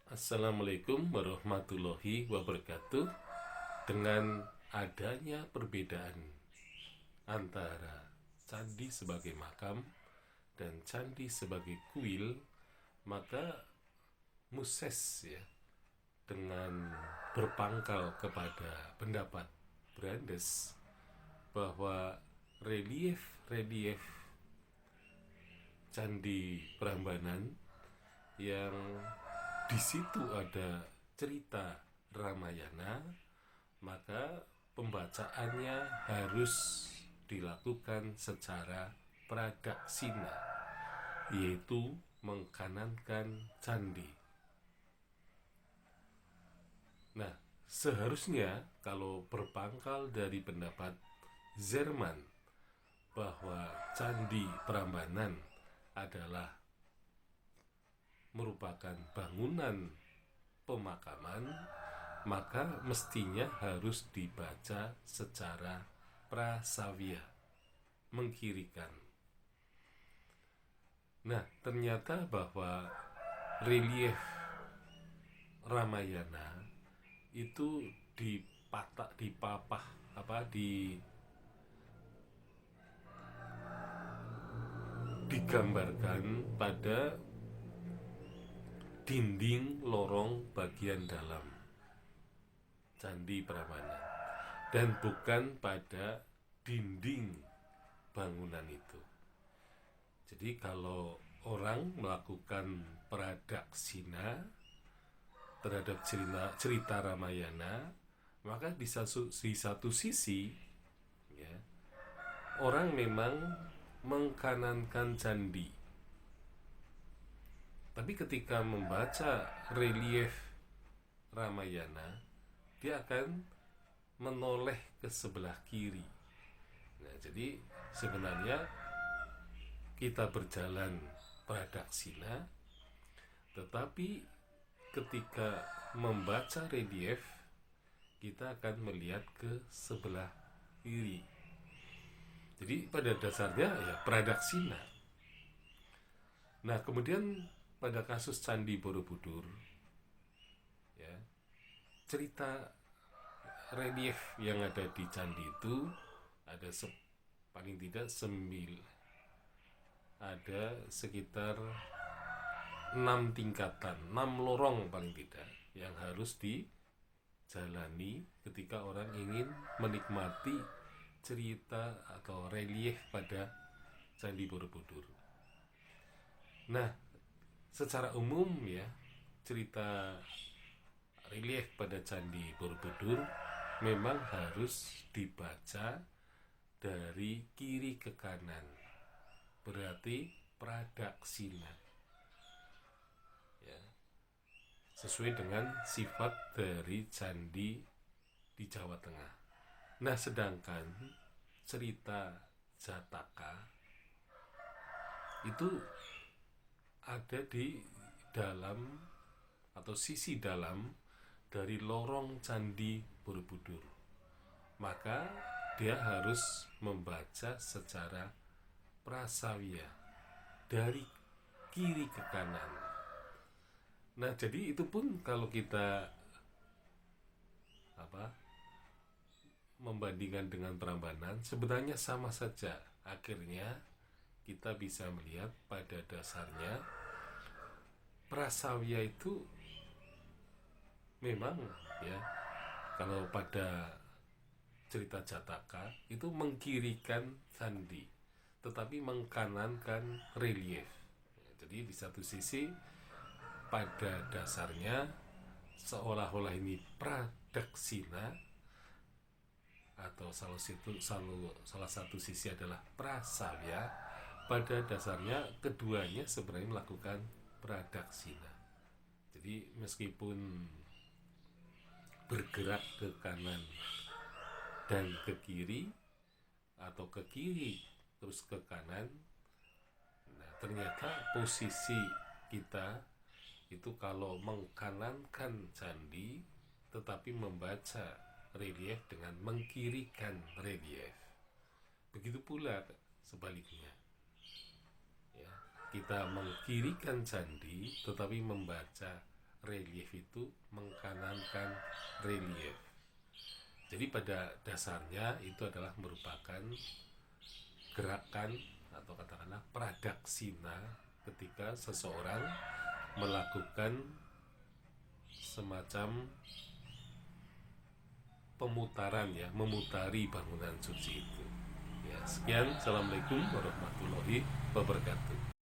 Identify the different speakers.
Speaker 1: Assalamualaikum warahmatullahi wabarakatuh. Dengan adanya perbedaan antara candi sebagai makam dan candi sebagai kuil, maka Muses ya dengan berpangkal kepada pendapat Brandes bahwa relief-relief candi Prambanan yang di situ ada cerita Ramayana, maka pembacaannya harus dilakukan secara pradaksina, yaitu mengkanankan candi. Nah, seharusnya kalau berpangkal dari pendapat Zerman bahwa candi Prambanan adalah merupakan bangunan pemakaman, maka mestinya harus dibaca secara prasavya, mengkirikan. Nah, ternyata bahwa relief Ramayana itu digambarkan pada dinding lorong bagian dalam Candi Prambanan dan bukan pada dinding bangunan itu. Jadi kalau orang melakukan pradaksina terhadap cerita Ramayana, maka di satu sisi ya, orang memang mengkanankan candi, tapi ketika membaca relief Ramayana, dia akan menoleh ke sebelah kiri. Nah, jadi sebenarnya kita berjalan pradaksina, tetapi ketika membaca relief, kita akan melihat ke sebelah kiri. Jadi pada dasarnya ya pradaksina. Nah, kemudian pada kasus Candi Borobudur, ya, cerita relief yang ada di candi itu ada paling tidak ada sekitar 6 tingkatan, 6 lorong paling tidak yang harus dijalani ketika orang ingin menikmati cerita atau relief pada Candi Borobudur. Nah, secara umum ya, cerita relief pada Candi Borobudur memang harus dibaca dari kiri ke kanan, berarti pradaksina ya, sesuai dengan sifat dari candi di Jawa Tengah. Nah, sedangkan cerita Jataka itu ada di dalam atau sisi dalam dari lorong Candi Borobudur, maka dia harus membaca secara prasavya dari kiri ke kanan. Nah, jadi itu pun kalau kita membandingkan dengan Prambanan, sebenarnya sama saja. Akhirnya kita bisa melihat pada dasarnya prasavya itu memang ya, kalau pada cerita Jataka itu mengkirikan candi, tetapi mengkanankan relief. Jadi di satu sisi pada dasarnya seolah-olah ini pradaksina, atau salah satu sisi adalah prasavya. Pada dasarnya keduanya sebenarnya melakukan pradaksina. Jadi meskipun bergerak ke kanan dan ke kiri, atau ke kiri terus ke kanan, nah ternyata posisi kita itu kalau mengkanankan candi tetapi membaca relief dengan mengkirikan relief. Begitu pula sebaliknya ya, kita mengkirikan candi tetapi membaca relief itu mengkanankan relief. Jadi pada dasarnya itu adalah merupakan gerakan atau katakanlah pradaksina ketika seseorang melakukan semacam pemutaran, ya, memutari bangunan suci itu. Ya, sekian. Assalamualaikum warahmatullahi wabarakatuh.